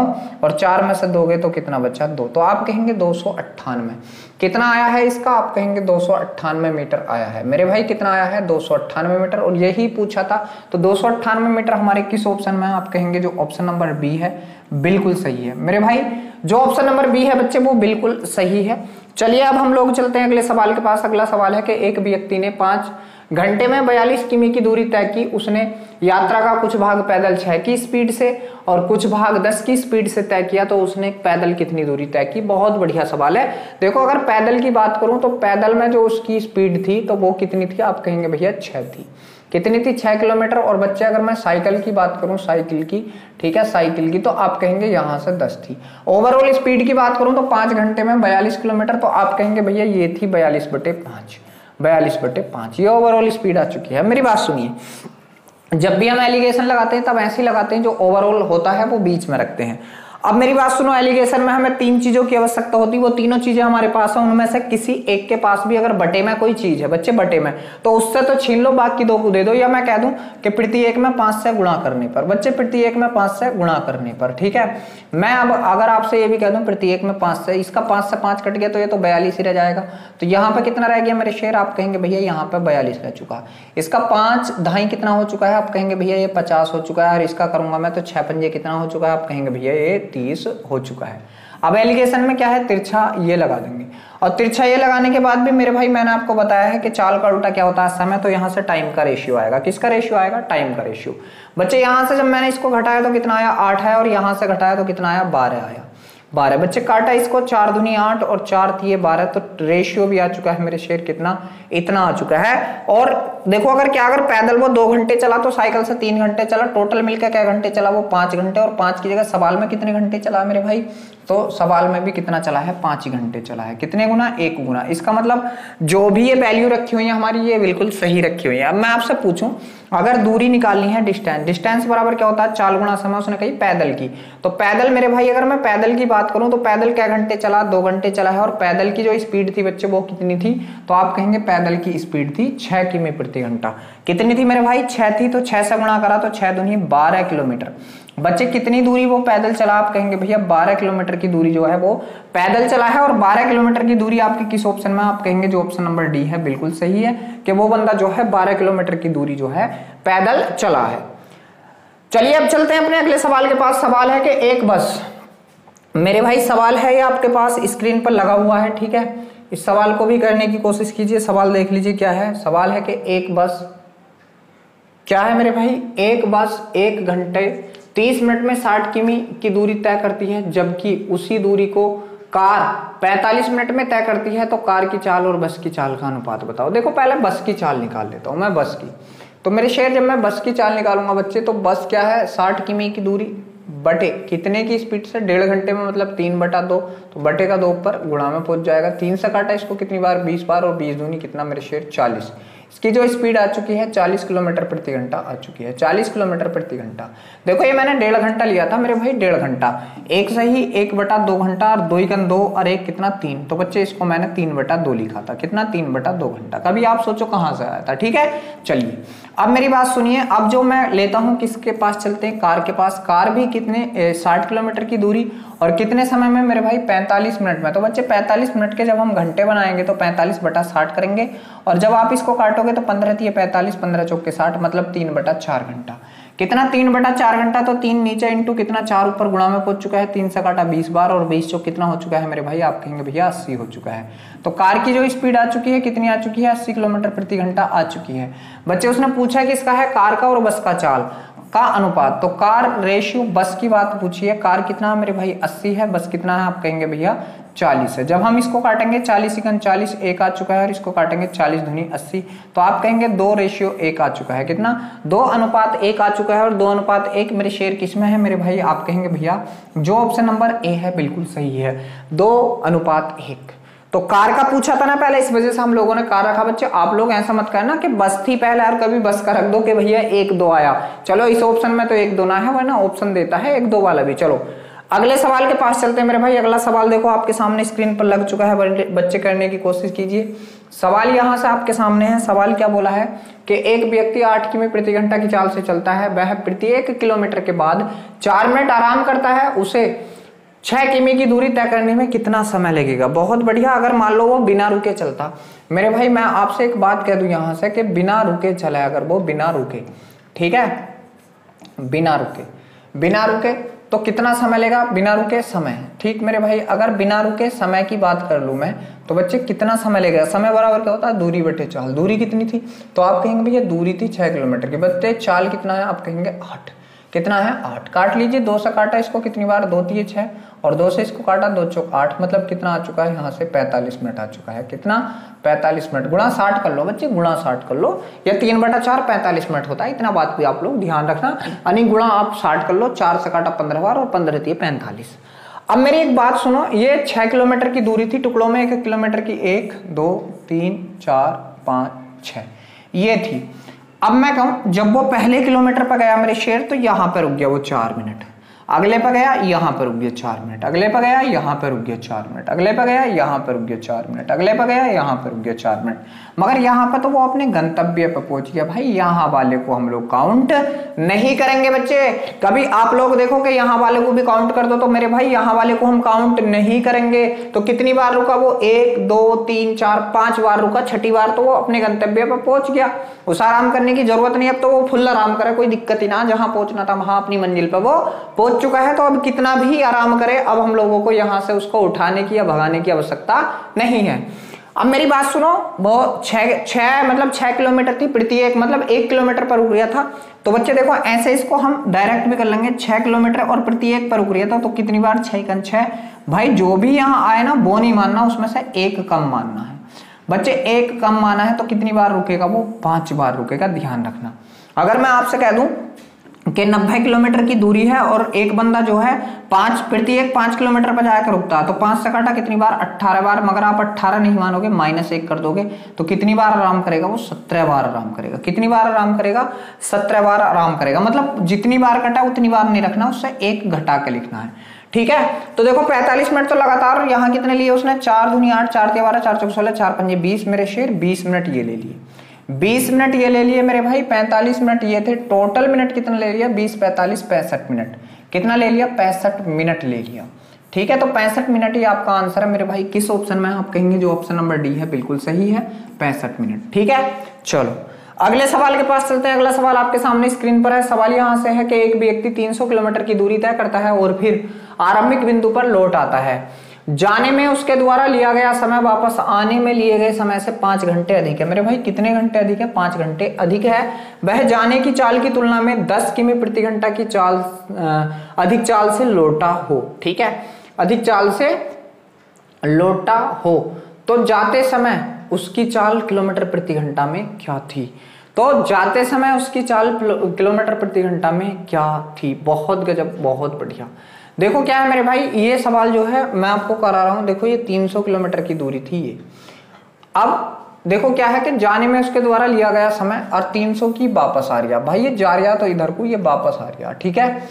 और 4 में से 2 गए तो कितना बचा? 2। तो आप कहेंगे 298। कितना आया है इसका? आप कहेंगे 298 मीटर आया है मेरे भाई। कितना आया है? 298 मीटर। और यही पूछा था। तो 298 मीटर हमारे किस ऑप्शन में है? आप कहेंगे जो ऑप्शन नंबर बी है बिल्कुल सही है मेरे भाई। जो ऑप्शन नंबर बी है बच्चे वो बिल्कुल सही है। चलिए अब हम लोग चलते हैं अगले सवाल के पास। अगला सवाल है कि एक व्यक्ति ने 5 घंटे में 42 किमी की दूरी तय की। उसने यात्रा का कुछ भाग पैदल 6 की स्पीड से और कुछ भाग 10 की स्पीड से तय किया, तो उसने पैदल कितनी दूरी तय की? बहुत बढ़िया सवाल है। देखो अगर पैदल की बात करूं तो पैदल में जो उसकी स्पीड थी तो वो कितनी थी? आप कहेंगे भैया 6 थी। कितनी थी? 6 किलोमीटर। और बच्चे अगर मैं साइकिल की बात करूं, साइकिल की, ठीक है, साइकिल की, तो आप कहेंगे यहां से 10 थी। ओवरऑल स्पीड की बात करूं तो 5 घंटे में 42 किलोमीटर, तो आप कहेंगे भैया ये थी 42/5। 42/5 ये ओवरऑल स्पीड आ चुकी है। मेरी बात सुनिए, जब भी हम एलिगेशन लगाते हैं तब ऐसे ही लगाते हैं, जो ओवरऑल होता है वो बीच में रखते हैं। अब मेरी बात सुनो, एलिगेशन में हमें 3 चीजों की आवश्यकता होती है। वो तीनों चीजें हमारे पास है, उनमें से किसी एक के पास भी अगर बटे में कोई चीज है बच्चे, बटे में, तो उससे तो छीन लो, बाकी 2 को दे दो। या मैं कह दूं कि प्रत्येक में 5 से गुणा करने पर, बच्चे प्रत्येक में 5 से गुणा करने पर, ठीक है। मैं अब अगर आपसे ये भी कह दूं प्रत्येक में 5 से, इसका 5 से 5 कट गया तो ये तो 42 ही रह जाएगा। तो यहाँ पे कितना रह गया मेरे शेर? आप कहेंगे भैया यहाँ पे 42 रह चुका। इसका 5 ढाई कितना हो चुका है? आप कहेंगे भैया ये 50 हो चुका है। और इसका करूंगा मैं तो 6 पंजे कितना हो चुका है? आप कहेंगे भैया ये 30 हो चुका है। अब एलिगेशन में क्या है? तिरछा ये लगा देंगे। और तिरछा ये लगाने के बाद भी मेरे भाई मैंने आपको बताया है कि चाल का उल्टा क्या होता है? समय। तो यहाँ से टाइम का रेशियो आएगा। किसका रेशियो आएगा? टाइम का रेशियो। बच्चे यहाँ से जब मैंने इसको घटाया तो कितना आया? 8 है। और यहाँ से घटाया तो कितना आया? 12 आया। 12 बच्चे काटा इसको, 4 दूनी 8 और 4 थी 12, तो रेशियो भी आ चुका है मेरे शेर कितना? इतना आ चुका है। और देखो अगर क्या, अगर पैदल वो 2 घंटे चला तो साइकिल से 3 घंटे चला, टोटल मिलकर क्या घंटे चला? वो 5 घंटे। और 5 की जगह सवाल में कितने घंटे चला मेरे भाई? तो सवाल में भी कितना चला है? 5 ही घंटे चला है। कितने गुना? 1 गुना। इसका मतलब जो भी ये वैल्यू रखी हुई है हमारी, ये बिल्कुल सही रखी हुई है। अब मैं आपसे पूछूं, अगर दूरी निकालनी है, डिस्टेंस, डिस्टेंस बराबर क्या होता है? 4 गुना समय उसने कही पैदल की। तो पैदल मेरे भाई, अगर मैं पैदल की बात करूं तो पैदल क्या घंटे चला? 2 घंटे चला है। और पैदल की जो स्पीड थी बच्चे वो कितनी थी? तो आप कहेंगे पैदल की स्पीड थी 6 किमी प्रति घंटा। कितनी थी मेरे भाई? 6 थी। तो 6 से गुणा करा तो 6 दूनी 12 किलोमीटर। बच्चे कितनी दूरी वो पैदल चला? आप कहेंगे भैया 12 किलोमीटर की दूरी जो है वो पैदल चला है। और 12 किलोमीटर की दूरी आपकी किस ऑप्शन में? आप कहेंगे जो ऑप्शन नंबर डी है बिल्कुल सही है, कि वो बंदा जो है 12 किलोमीटर की दूरी जो है पैदल चला है। चलिए अब चलते हैं अपने अगले सवाल के पास। सवाल है कि एक बस, मेरे भाई सवाल है ये आपके पास स्क्रीन पर लगा हुआ है, ठीक है। इस सवाल को भी करने की कोशिश कीजिए। सवाल देख लीजिए क्या है। सवाल है कि एक बस, क्या है मेरे भाई? एक बस 1 घंटे 30 मिनट में 60 किमी की दूरी तय करती है, जबकि उसी दूरी को कार 45 मिनट में तय करती है। तो कार की चाल और बस की चाल का अनुपात बताओ। देखो पहले बस की चाल निकाल लेता हूं मैं, बस की। तो मेरे शेर, जब मैं बस की चाल निकालूंगा बच्चे, तो बस क्या है? 60 किमी की दूरी बटे कितने की स्पीड से? 1.5 घंटे में, मतलब 3/2। तो बटे का 2 पर गुणा में पहुंच जाएगा। 3 से काटा इसको कितनी बार? 20 बार। और 20 दूनी कितना मेरे शेर? 40। इसकी जो स्पीड आ चुकी है 40 किलोमीटर प्रति घंटा आ चुकी है। 40 किलोमीटर प्रति घंटा। देखो ये मैंने 1.5 घंटा लिया था मेरे भाई, 1.5 घंटा। एक सही 1/2 घंटा, और 2 × 2 और 1 कितना? 3। तो बच्चे इसको मैंने 3/2 लिखा था। कितना? 3/2 घंटा। कभी आप सोचो कहां से आया था, ठीक है। चलिए अब मेरी बात सुनिए। अब जो मैं लेता हूं, किसके पास चलते हैं? कार के पास। कार भी कितने? 60 किलोमीटर की दूरी, और कितने समय में मेरे भाई? 45 मिनट में। तो बच्चे 45 मिनट के जब हम घंटे बनाएंगे तो 45/60 करेंगे। और जब आप इसको काटोगे तो 15 थी 45, 15 चौके 60, मतलब 3/4 घंटा। कितना? 3/4 घंटा। तो 3 नीचे इंटू कितना? 4 ऊपर, गुणा में पहुंच चुका है। 3 से काटा 20 बार, और 20 चौक कितना हो चुका है मेरे भाई? आप कहेंगे भैया 80 हो चुका है। तो कार की जो स्पीड आ चुकी है कितनी आ चुकी है? 80 किलोमीटर प्रति घंटा आ चुकी है। बच्चे उसने पूछा कि इसका है कार का और बस का चाल का अनुपात। तो कार रेशियो, बस की बात पूछी है। कार कितना है मेरे भाई? 80 है। बस कितना है? आप कहेंगे भैया 40 है। जब हम इसको काटेंगे 40 × 40 1 आ चुका है, और इसको काटेंगे 40 दूनी 80, तो आप कहेंगे 2:1 आ चुका है। कितना? 2:1 आ चुका है। और 2:1 मेरे शेर किसमें है मेरे भाई? आप कहेंगे भैया जो ऑप्शन नंबर ए है बिल्कुल सही है, 2:1। तो कार का पूछा था ना पहले, इस वजह से हम लोगों ने कार रखा। बच्चे आप लोग ऐसा मत करना कि बस थी पहले और कभी बस का रख दो कि भैया 1-2 आया। चलो इस ऑप्शन में तो 1-2 ना है, वरना ऑप्शन देता है 1-2 वाला भी। चलो अगले सवाल के पास चलते हैं मेरे भाई। अगला सवाल देखो आपके सामने स्क्रीन पर लग चुका है, बच्चे करने की कोशिश कीजिए। सवाल यहां से आपके सामने है। सवाल क्या बोला है कि एक व्यक्ति 8 किमी प्रति घंटा की चाल से चलता है। वह प्रत्येक किलोमीटर के बाद 4 मिनट आराम करता है। उसे 6 किमी की दूरी तय करने में कितना समय लगेगा? बहुत बढ़िया। अगर मान लो वो बिना रुके चलता, मेरे भाई मैं आपसे एक बात कह दूं यहां से कि बिना रुके चले, अगर वो बिना रुके, ठीक है, बिना रुके तो कितना समय लेगा बिना रुके समय। ठीक मेरे भाई, अगर बिना रुके समय की बात कर लूं मैं तो बच्चे कितना समय लेगा, समय बराबर क्या होता है दूरी बटे चाल। दूरी कितनी थी तो आप कहेंगे भैया दूरी थी 6 किलोमीटर की, बच्चे चाल कितना है आप कहेंगे 8। कितना है 8। काट लीजिए, 2 से काटा इसको कितनी बार, 2 3 6 और 2 से इसको काटा 2 चौक 8, मतलब कितना आ चुका है यहाँ से 45 मिनट आ चुका है। कितना 45 मिनट, गुणा 60 कर लो बच्चे, गुणा 60 कर लो, या 3/4 45 मिनट होता है, इतना बात भी आप लोग ध्यान रखना। यानी गुणा आप 60 कर लो, 4 से काटा 15 बार और 15 थी 45। अब मेरी एक बात सुनो, ये 6 किलोमीटर की दूरी थी टुकड़ों में, 1 किलोमीटर की 1 2 3 4 5 6 ये थी। अब मैं कहूं जब वो पहले किलोमीटर पर गया मेरे शेर तो यहां पर रुक गया वो 4 मिनट, अगले पर गया यहां पर रुक गया 4 मिनट, अगले पर गया यहां पर रुक गया 4 मिनट, अगले पर गया यहां पर रुक गया 4 मिनट, अगले पर गया यहां पर रुक गया 4 मिनट। मगर यहां पर तो वो अपने गंतव्य पर पहुंच गया भाई, यहां वाले को हम लोग काउंट नहीं करेंगे बच्चे। कभी आप लोग देखो कि यहां वाले को भी काउंट कर दो तो मेरे भाई यहां वाले को हम काउंट नहीं करेंगे। तो कितनी बार रुका वो, 1 2 3 4 5 बार रुका, छठी बार तो वो अपने गंतव्य पर पहुंच गया। उस आराम करने की जरूरत नहीं, अब तो वो फुल आराम करे, कोई दिक्कत ही ना, जहां पहुंचना था वहां अपनी मंजिल पर वो पहुंच चुका है। तो अब कितना भी आराम करे, अब हम लोगों को यहां से उसको उठाने की या भगाने की आवश्यकता नहीं है। अब मेरी बात सुनो, वो 6 किलोमीटर थी, प्रत्येक मतलब 1 किलोमीटर पर रुक गया था। तो बच्चे देखो ऐसे इसको हम डायरेक्ट भी कर लेंगे, 6 किलोमीटर और प्रत्येक पर रुक गया था तो कितनी बार 6 × 6। भाई जो भी यहाँ आए ना वो नहीं मानना, उसमें से 1 कम मानना है बच्चे, 1 कम माना है तो कितनी बार रुकेगा वो 5 बार रुकेगा, ध्यान रखना। अगर मैं आपसे कह दूं कि 90 किलोमीटर की दूरी है और एक बंदा जो है प्रत्येक 5 किलोमीटर पर जाकर रुकता है तो 5 से काटा कितनी बार 18 बार, मगर आप 18 नहीं मानोगे, -1 कर दोगे तो कितनी बार आराम करेगा वो 17 बार आराम करेगा। कितनी बार आराम करेगा 17 बार आराम करेगा, मतलब जितनी बार कटा उतनी बार नहीं रखना, उससे 1 घटा के लिखना है। ठीक है, तो देखो 45 मिनट तो लगातार यहाँ कितने लिए उसने, 4 दूनी 8 4 3 12 4 चौक 16 4 पंजे 20, मेरे शेर 20 मिनट ये ले लिए, 20 मिनट ये ले लिए मेरे भाई, 45 मिनट ये थे। टोटल मिनट कितना ले लिया 20 45 65 मिनट, कितना ले लिया 65 मिनट ले लिया। ठीक है, तो 65 मिनट ही आपका आंसर है मेरे भाई। किस ऑप्शन में आप कहेंगे, जो ऑप्शन नंबर डी है बिल्कुल सही है, 65 मिनट। ठीक है, चलो अगले सवाल के पास चलते हैं। अगला सवाल आपके सामने स्क्रीन पर है। सवाल यहां से है कि एक व्यक्ति 300 किलोमीटर की दूरी तय करता है और फिर आरंभिक बिंदु पर लौट आता है। जाने में उसके द्वारा लिया गया समय वापस आने में लिए गए समय से 5 घंटे अधिक है। मेरे भाई कितने घंटे अधिक है, 5 घंटे अधिक है। वह जाने की चाल की तुलना में 10 किमी प्रति घंटा की चाल अधिक चाल से लौटा हो। ठीक है, अधिक चाल से लौटा हो तो जाते समय उसकी चाल किलोमीटर प्रति घंटा में क्या थी। तो जाते समय उसकी चाल किलोमीटर प्रति घंटा में क्या थी। बहुत गजब, बहुत बढ़िया। देखो क्या है मेरे भाई, ये सवाल जो है मैं आपको करा रहा हूं। देखो ये 300 किलोमीटर की दूरी थी ये। अब देखो क्या है कि जाने में उसके द्वारा लिया गया समय और 300 की वापस आ रहा। भाई ये जा रहा तो इधर को, ये वापस आ रहा। ठीक है,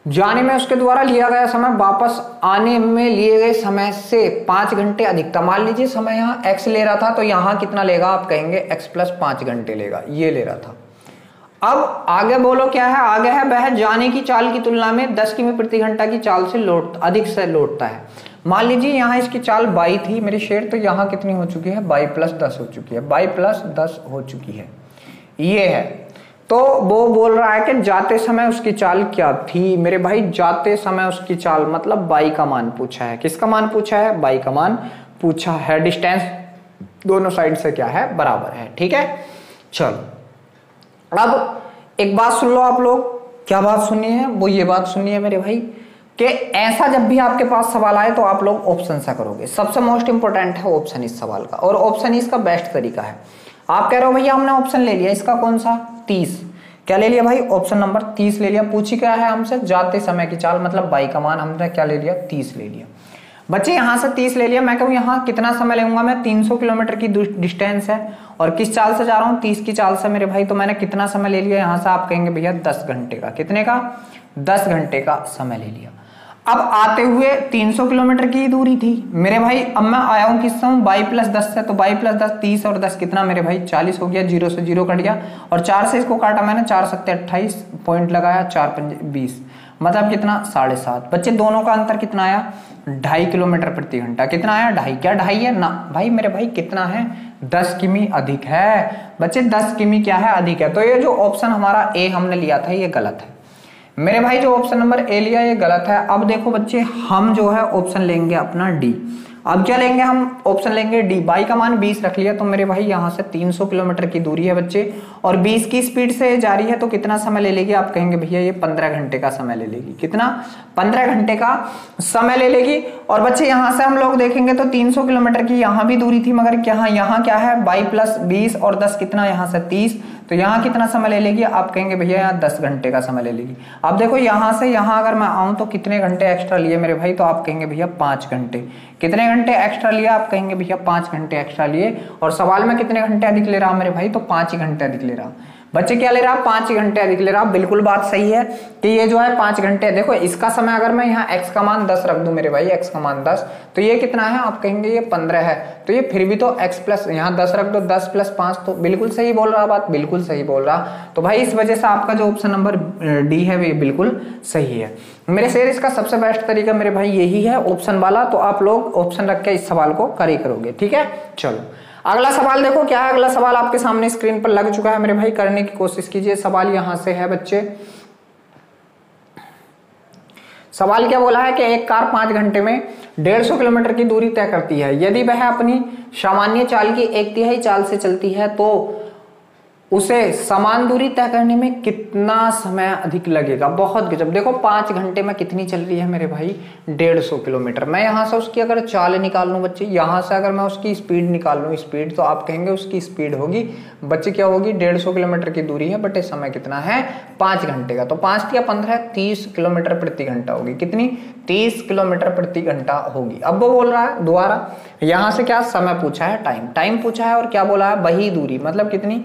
जाने में उसके द्वारा लिया गया समय वापस आने में लिए गए समय से 5 घंटे अधिक था। मान लीजिए समय यहाँ x ले रहा था तो यहाँ कितना लेगा, आप कहेंगे x + 5 घंटे लेगा, ये ले रहा था। अब आगे बोलो क्या है, आगे है वह जाने की चाल की तुलना में 10 किमी प्रति घंटा की चाल से अधिक से लौटता है। मान लीजिए यहाँ इसकी चाल 22 थी मेरी शेर, तो यहाँ कितनी हो चुकी है 22 + 10 हो चुकी है, 22 + 10 हो चुकी है, ये है। तो वो बोल रहा है कि जाते समय उसकी चाल क्या थी। मेरे भाई जाते समय उसकी चाल मतलब 22 का मान पूछा है। किसका मान पूछा है, 22 का मान पूछा है। डिस्टेंस दोनों साइड से क्या है, बराबर है। ठीक है, चलो अब एक बात सुन लो आप लोग। क्या बात सुननी है, वो ये बात सुननी है मेरे भाई कि ऐसा जब भी आपके पास सवाल आए तो आप लोग ऑप्शन सा करोगे। सबसे मोस्ट इंपोर्टेंट है ऑप्शन इस सवाल का, और ऑप्शन इसका बेस्ट तरीका है। आप कह रहे हो भैया हमने ऑप्शन ले लिया, इसका कौन सा 30, क्या ले लिया भाई, ऑप्शन नंबर 30 ले लिया। पूछी क्या है हमसे, जाते समय की चाल मतलब 22 का मान हमने क्या ले लिया 30 ले लिया। बच्चे यहां से 30 ले लिया, मैं कहूँ यहाँ कितना समय लेऊंगा मैं, 300 किलोमीटर की डिस्टेंस है और किस चाल से जा रहा हूँ 30 की चाल से मेरे भाई, तो मैंने कितना समय ले लिया यहाँ से, आप कहेंगे भैया 10 घंटे का। कितने का, 10 घंटे का समय ले लिया। अब आते हुए 300 किलोमीटर की दूरी थी मेरे भाई। अब मैं आया हूँ किससे, 22 + 10 से, तो 22 + 10 30 और 10 कितना मेरे भाई 40 हो गया। 0 से 0 कट गया और 4 से इसको काटा मैंने, 4 × 7 = 28, पॉइंट लगाया, 4 × 5 = 20, मतलब कितना 7.5। बच्चे दोनों का अंतर कितना आया, 2.5 किलोमीटर प्रति घंटा। कितना आया 2.5, क्या 2.5 है ना भाई मेरे भाई, कितना है 10 किमी अधिक है। बच्चे 10 किमी क्या है, अधिक है। तो ये जो ऑप्शन हमारा ए हमने लिया था ये गलत है। मेरे भाई जो ऑप्शन नंबर ए लिया ये गलत है। अब देखो बच्चे, हम जो है ऑप्शन लेंगे अपना डी। अब क्या लेंगे हम? ऑप्शन लेंगे डी। बाई का मान 20 रख लिया, तो मेरे भाई यहाँ से 300 किलोमीटर की दूरी है बच्चे, और 20 की स्पीड से जा रही है, तो कितना समय ले लेगी? आप कहेंगे भैया ये 15 घंटे का समय ले लेगी। कितना? 15 घंटे का समय ले लेगी। और बच्चे यहाँ से हम लोग देखेंगे तो 300 किलोमीटर की यहाँ भी दूरी थी, मगर यहाँ क्या है? 22 प्लस 20 और 10 कितना? यहाँ से 30, तो यहाँ कितना समय ले लेगी? आप कहेंगे भैया यहाँ 10 घंटे का समय ले लेगी। अब देखो यहाँ से यहाँ अगर मैं आऊँ तो कितने घंटे एक्स्ट्रा लिए मेरे भाई? तो आप कहेंगे भैया 5 घंटे। कितने घंटे एक्स्ट्रा लिया? आप कहेंगे भैया 5 घंटे एक्स्ट्रा लिए। और सवाल में कितने घंटे अधिक ले रहा मेरे भाई? तो 5 ही घंटे अधिक ले रहा। बच्चे क्या ले रहा? 5 घंटे अधिक ले रहा। बिल्कुल बात सही है कि ये जो है 5 घंटे। देखो इसका समय अगर मैं यहाँ x का मान 10 रख दूं मेरे भाई, x का मान 10, तो ये कितना है? आप कहेंगे ये 15 है, तो ये फिर भी तो x प्लस यहाँ 10 रख दो, 10 प्लस 5, तो बिल्कुल सही बोल रहा बात, बिल्कुल सही बोल रहा। तो भाई इस वजह से आपका जो ऑप्शन नंबर डी है वो बिल्कुल सही है मेरे शेर। इसका सबसे बेस्ट तरीका मेरे भाई यही है, ऑप्शन वाला। तो आप लोग ऑप्शन रख के इस सवाल को करी करोगे, ठीक है। चलो अगला सवाल देखो क्या है। अगला सवाल आपके सामने स्क्रीन पर लग चुका है मेरे भाई, करने की कोशिश कीजिए। सवाल यहां से है बच्चे, सवाल क्या बोला है कि एक कार 5 घंटे में 150 किलोमीटर की दूरी तय करती है। यदि वह अपनी सामान्य चाल की 1/3 चाल से चलती है तो उसे समान दूरी तय करने में कितना समय अधिक लगेगा? बहुत गजब। देखो 5 घंटे में कितनी चल रही है मेरे भाई? 150 किलोमीटर। मैं यहाँ से उसकी अगर चाल निकाल लूँ बच्चे, यहाँ से अगर मैं उसकी स्पीड निकाल लूँ स्पीड, तो आप कहेंगे उसकी स्पीड होगी बच्चे क्या होगी? 150 किलोमीटर की दूरी है, बट समय कितना है? 5 घंटे का। तो 5 या 15 30 किलोमीटर प्रति घंटा होगी। कितनी? 30 किलोमीटर प्रति घंटा होगी। अब वो बोल रहा है दोबारा, यहाँ से क्या समय पूछा है? टाइम पूछा है, और क्या बोला है? वही दूरी, मतलब कितनी?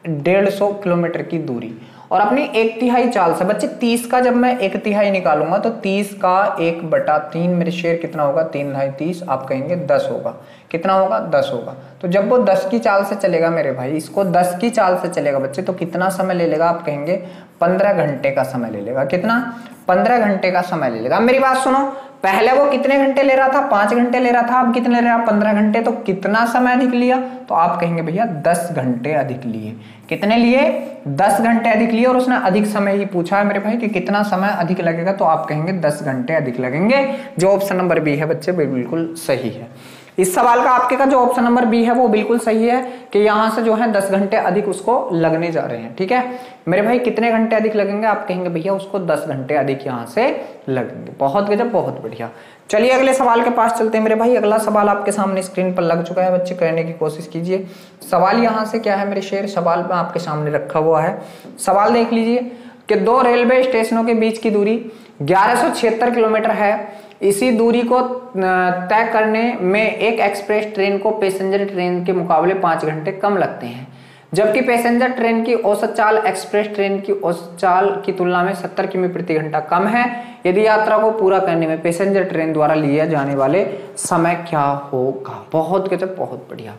150 किलोमीटर की दूरी। और अपनी 1/3 चाल से बच्चे 30 का जब मैं 1/3 निकालूंगा तो 30 का 1/3 मेरे शेर कितना होगा? 3 × 30, आप कहेंगे 10 होगा। कितना होगा? 10 होगा। तो जब वो 10 की चाल से चलेगा मेरे भाई, इसको 10 की चाल से चलेगा बच्चे, तो कितना समय ले लेगा? आप कहेंगे 15 घंटे का समय ले लेगा। कितना? 15 घंटे का समय ले लेगा। मेरी बात सुनो, पहले वो कितने घंटे ले रहा था? 5 घंटे ले रहा था, अब कितने ले रहा? 15 घंटे। तो कितना समय अधिक लिया? तो आप कहेंगे भैया 10 घंटे अधिक लिए। कितने लिए? 10 घंटे अधिक लिए। और उसने अधिक समय ही पूछा है मेरे भाई कि कितना समय अधिक लगेगा, तो आप कहेंगे 10 घंटे अधिक लगेंगे। जो ऑप्शन नंबर बी है बच्चे बिल्कुल सही है। इस सवाल का आपके का जो ऑप्शन नंबर बी है वो बिल्कुल सही है कि यहाँ से जो है 10 घंटे अधिक उसको लगने जा रहे हैं, ठीक है मेरे भाई। कितने घंटे अधिक लगेंगे? आप कहेंगे भैया उसको 10 घंटे अधिक यहाँ से लगेंगे। बहुत गजब, बहुत बढ़िया। चलिए अगले सवाल के पास चलते हैं मेरे भाई। अगला सवाल आपके सामने स्क्रीन पर लग चुका है बच्चे, करने की कोशिश कीजिए। सवाल यहाँ से क्या है मेरे शेर? सवाल में आपके सामने रखा हुआ है। सवाल देख लीजिए कि 2 रेलवे स्टेशनों के बीच की दूरी 1176 किलोमीटर है। इसी दूरी को तय करने में एक एक्सप्रेस ट्रेन को पैसेंजर ट्रेन के मुकाबले 5 घंटे कम लगते हैं, जबकि पैसेंजर ट्रेन की औसत चाल एक्सप्रेस ट्रेन की औसत चाल की तुलना में 70 किमी प्रति घंटा कम है। यदि यात्रा को पूरा करने में पैसेंजर ट्रेन द्वारा लिया जाने वाले समय क्या होगा? बहुत गजब, बहुत बढ़िया।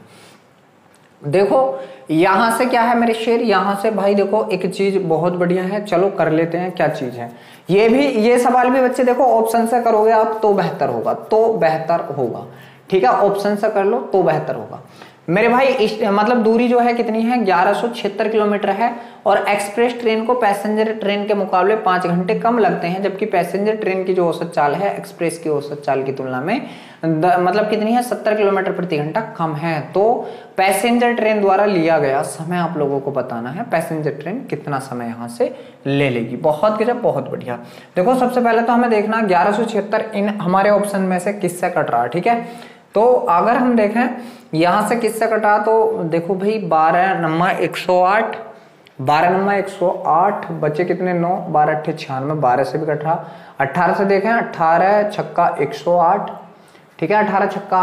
देखो यहां से क्या है मेरे शेर? यहां से भाई देखो एक चीज बहुत बढ़िया है, चलो कर लेते हैं। क्या चीज है? ये सवाल भी बच्चे देखो ऑप्शन से करोगे आप तो बेहतर होगा, तो बेहतर होगा, ठीक है। ऑप्शन से कर लो तो बेहतर होगा मेरे भाई। मतलब दूरी जो है कितनी है? 1176 किलोमीटर है, और एक्सप्रेस ट्रेन को पैसेंजर ट्रेन के मुकाबले 5 घंटे कम लगते हैं, जबकि पैसेंजर ट्रेन की जो औसत चाल है एक्सप्रेस की औसत चाल की तुलना में मतलब कितनी है? 70 किलोमीटर प्रति घंटा कम है। तो पैसेंजर ट्रेन द्वारा लिया गया समय आप लोगों को बताना है, पैसेंजर ट्रेन कितना समय यहाँ से ले लेगी। बहुत गजब, बहुत बढ़िया। देखो सबसे पहले तो हमें देखना 1176 इन हमारे ऑप्शन में से किससे कट रहा है, ठीक है। तो अगर हम देखें यहां से किससे कटा, तो देखो भाई 12 नंबर 108, 12 नंबर 108 बचे कितने? 9, 12 8 96, 12 से भी कट रहा। 18 से देखें, 18 छक्का 108, ठीक है। 18 छक्का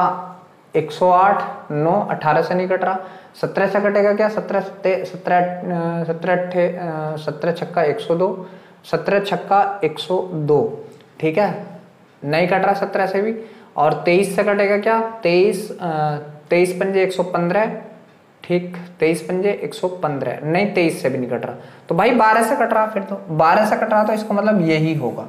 108, 9, 18 से नहीं कट रहा। 17 से कटेगा क्या? 17 छक्का 102, 17 छक्का 102, ठीक है, नहीं कट रहा 17 से भी। और 23 से कटेगा क्या? 23 पंजे 115, ठीक, 23 पंजे 115, नहीं 23 से भी नहीं कट रहा। तो भाई 12 से कट रहा, फिर तो 12 से कट रहा, तो इसका मतलब यही होगा।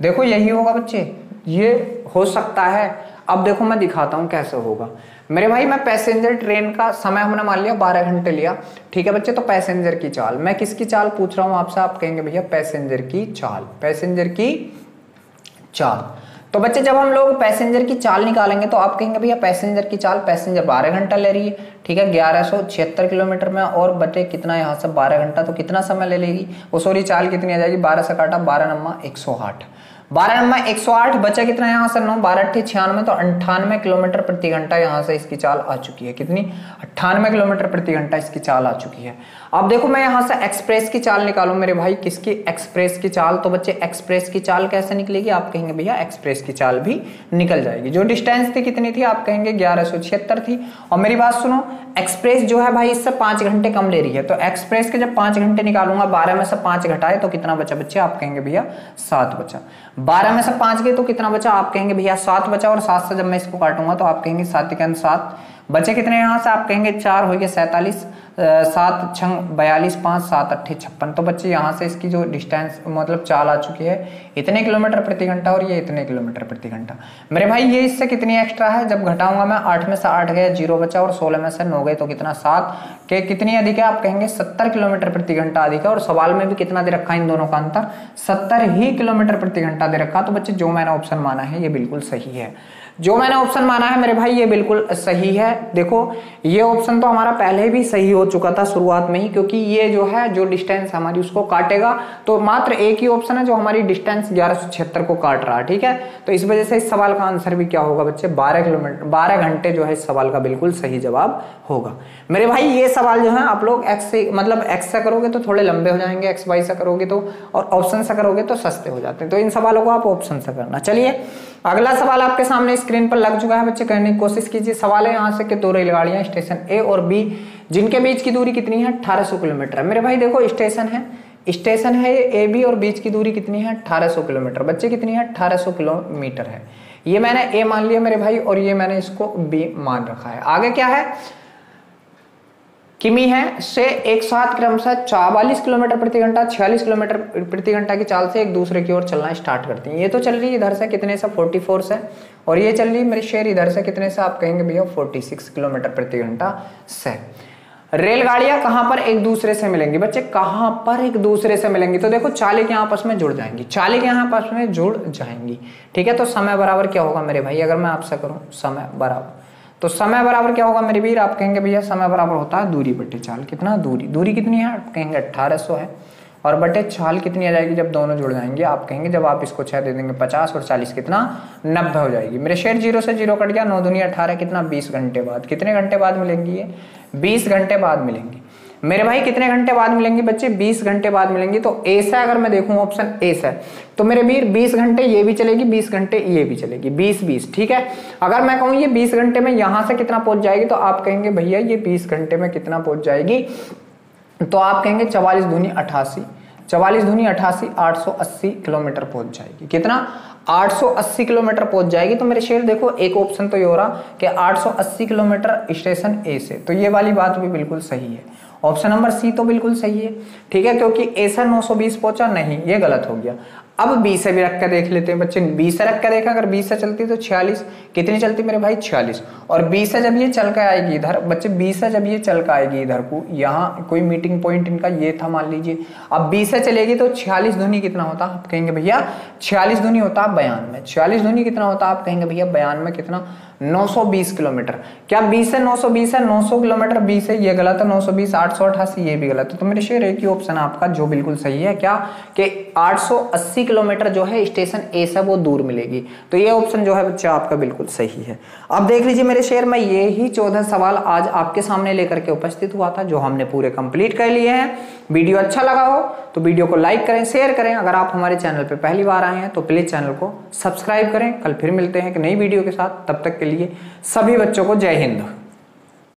देखो यही होगा बच्चे, ये हो सकता है। अब देखो मैं दिखाता हूँ कैसे होगा मेरे भाई। मैं पैसेंजर ट्रेन का समय हमने मान लिया 12 घंटे लिया, ठीक है बच्चे। तो पैसेंजर की चाल, मैं किसकी चाल पूछ रहा हूँ आपसे, आप कहेंगे भैया पैसेंजर की चाल, पैसेंजर की चाल। तो बच्चे जब हम लोग पैसेंजर की चाल निकालेंगे तो आप कहेंगे भैया पैसेंजर की चाल, पैसेंजर 12 घंटा ले रही है, ठीक है 1176 किलोमीटर में, और बटे कितना यहाँ से 12 घंटा, तो कितना समय ले लेगी वो, सॉरी चाल कितनी आ जाएगी, 12 से काटा 12 नम्मा 108, 12 नम्मा 108, बचा कितना यहाँ से 9 12 8 96, तो 98 किलोमीटर प्रति घंटा यहाँ से इसकी चाल आ चुकी है। कितनी, 98 किलोमीटर प्रति घंटा इसकी चाल आ चुकी है। अब देखो मैं यहाँ से एक्सप्रेस की चाल निकालूं मेरे भाई, किसकी, एक्सप्रेस की चाल। तो बच्चे एक्सप्रेस की चाल कैसे निकलेगी, आप कहेंगे भैया एक्सप्रेस की चाल भी निकल जाएगी। जो डिस्टेंस थी कितनी थी, आप कहेंगे 1176 थी। और मेरी बात सुनो, एक्सप्रेस जो है भाई इससे 5 घंटे कम ले रही है, तो एक्सप्रेस के जब 5 घंटे निकालूंगा, 12 में से 5 घटाए तो कितना बचा बच्चे, आप कहेंगे भैया 7 बचा। 12 में से 5 गए तो कितना बचा, आप कहेंगे भैया 7 बचा। और 7 से जब मैं इसको काटूंगा तो आप कहेंगे 7 के अंक 7 बचे कितने, यहाँ से आप कहेंगे 4 हो गए 47, 7 छंग 42, 5 7 8 56। तो बच्चे यहाँ से इसकी जो डिस्टेंस मतलब चाल आ चुकी है इतने किलोमीटर प्रति घंटा, और ये इतने किलोमीटर प्रति घंटा। मेरे भाई ये इससे कितनी एक्स्ट्रा है, जब घटाऊंगा मैं 8 में से 8 गए 0 बचा, और 16 में से 9 गए तो कितना 7 के कितनी अधिक है, आप कहेंगे 70 किलोमीटर प्रति घंटा अधिक है। और सवाल में भी कितना दे रखा है इन दोनों का अंतर, 70 ही किलोमीटर प्रति घंटा दे रखा। तो बच्चे जो मैंने ऑप्शन माना है ये बिल्कुल सही है, जो मैंने ऑप्शन माना है मेरे भाई ये बिल्कुल सही है। देखो ये ऑप्शन तो हमारा पहले भी सही हो चुका था शुरुआत में ही, क्योंकि ये जो है जो डिस्टेंस हमारी उसको काटेगा, तो मात्र एक ही ऑप्शन है जो हमारी डिस्टेंस 1176 को काट रहा है, ठीक है। तो इस वजह से इस सवाल का आंसर भी क्या होगा बच्चे, 12 किलोमीटर 12 घंटे जो है इस सवाल का बिल्कुल सही जवाब होगा। मेरे भाई ये सवाल जो है आप लोग एक्स से मतलब एक्स से करोगे तो थोड़े लंबे हो जाएंगे, एक्स वाई से करोगे तो, और ऑप्शन से करोगे तो सस्ते हो जाते हैं। तो इन सवालों को आप ऑप्शन से करना। चलिए अगला सवाल आपके सामने स्क्रीन पर लग चुका है बच्चे, करने की कोशिश कीजिए। सवाल है यहाँ से कि 2 रेलगाड़ियां स्टेशन ए और बी जिनके बीच की दूरी कितनी है, 1800 किलोमीटर। मेरे भाई देखो स्टेशन है ए बी, और बीच की दूरी कितनी है 1800 किलोमीटर। बच्चे कितनी है 1800 किलोमीटर है। ये मैंने ए मान लिया मेरे भाई, और ये मैंने इसको बी मान रखा है। आगे क्या है, किमी है से एक साथ क्रमशः 44 किलोमीटर प्रति घंटा 46 किलोमीटर प्रति घंटा की चाल से एक दूसरे की ओर चलना स्टार्ट करती हैं। ये तो चल रही है इधर से कितने से 44 से, और ये चल रही है मेरे शेर इधर से कितने से, आप कहेंगे भैया 46 किलोमीटर प्रति घंटा से। रेलगाड़ियां कहां पर एक दूसरे से मिलेंगी बच्चे, कहां पर एक दूसरे से मिलेंगी, तो देखो चालिक यहाँ आपस में जुड़ जाएंगी, चालिक यहाँ आपस में जुड़ जाएंगी, ठीक है। तो समय बराबर क्या होगा मेरे भाई, अगर मैं आपसे करूं समय बराबर, तो समय बराबर क्या होगा मेरे वीर, आप कहेंगे भैया समय बराबर होता है दूरी बटे चाल। कितना दूरी कितनी है, आप कहेंगे 1800 है, और बटे चाल कितनी आ जाएगी जब दोनों जुड़ जाएंगे, आप कहेंगे जब आप इसको 6 दे देंगे 50 और 40 कितना 90 हो जाएगी। मेरे शेर 0 से 0 कट गया, 9 दूनी 18 कितना 20 घंटे बाद। कितने घंटे बाद मिलेंगी ये, 20 घंटे बाद मिलेंगी। मेरे भाई कितने घंटे बाद मिलेंगी बच्चे, 20 घंटे बाद मिलेंगी। तो ए से अगर मैं देखूं ऑप्शन ए से, तो मेरे वीर 20 घंटे ये भी चलेगी, 20 घंटे ये भी चलेगी, 20-20, ठीक है। अगर मैं कहूं ये 20 घंटे में यहां से कितना पहुंच जाएगी, तो आप कहेंगे भैया ये 20 घंटे में कितना पहुंच जाएगी, तो आप कहेंगे 44 दूनी 88, 44 दूनी 88, 880 किलोमीटर पहुंच जाएगी। कितना 880 किलोमीटर पहुंच जाएगी। तो मेरे शेर देखो एक ऑप्शन तो ये हो रहा कि 880 किलोमीटर स्टेशन ए से, तो ये वाली बात भी बिल्कुल सही है। ऑप्शन नंबर सी तो बिल्कुल सही है, ठीक है, क्योंकि ए से 920 पहुंचा नहीं, ये गलत हो गया। अब 20 से भी रख कर देख लेते हैं बच्चे, 20 से रख कर देखा, अगर 20 से चलती तो 46, कितनी चलती मेरे भाई 46, और 20 से जब ये चल कर आएगी इधर बच्चे, 20 से जब ये चल कर आएगी इधर को, यहाँ कोई मीटिंग पॉइंट इनका ये था मान लीजिए, अब 20 से चलेगी तो 46 दूनी कितना होता, आप कहेंगे भैया 46 दूनी होता 92, 46 दूनी कितना होता, आप कहेंगे भैया 92 कितना 920 किलोमीटर। क्या 20 से 920 है, 900 किलोमीटर 20 है, ये गलत है, 920 888 ये भी गलत है। तो मेरे शेर एक ही ऑप्शन आपका जो बिल्कुल सही है, क्या कि 880 किलोमीटर जो है स्टेशन ए से वो दूर मिलेगी। तो ये ऑप्शन जो है बच्चा आपका बिल्कुल सही है। अब देख लीजिए मेरे शेर, मैं ये ही 14 सवाल आज आपके सामने लेकर के उपस्थित हुआ था, जो हमने पूरे कंप्लीट कर लिए हैं। वीडियो अच्छा लगा हो तो वीडियो को लाइक करें, शेयर करें। अगर आप हमारे चैनल पर पहली बार आए हैं तो प्लीज चैनल को सब्सक्राइब करें। कल फिर मिलते हैं एक नई वीडियो के साथ, तब तक के लिए सभी बच्चों को जय हिंद।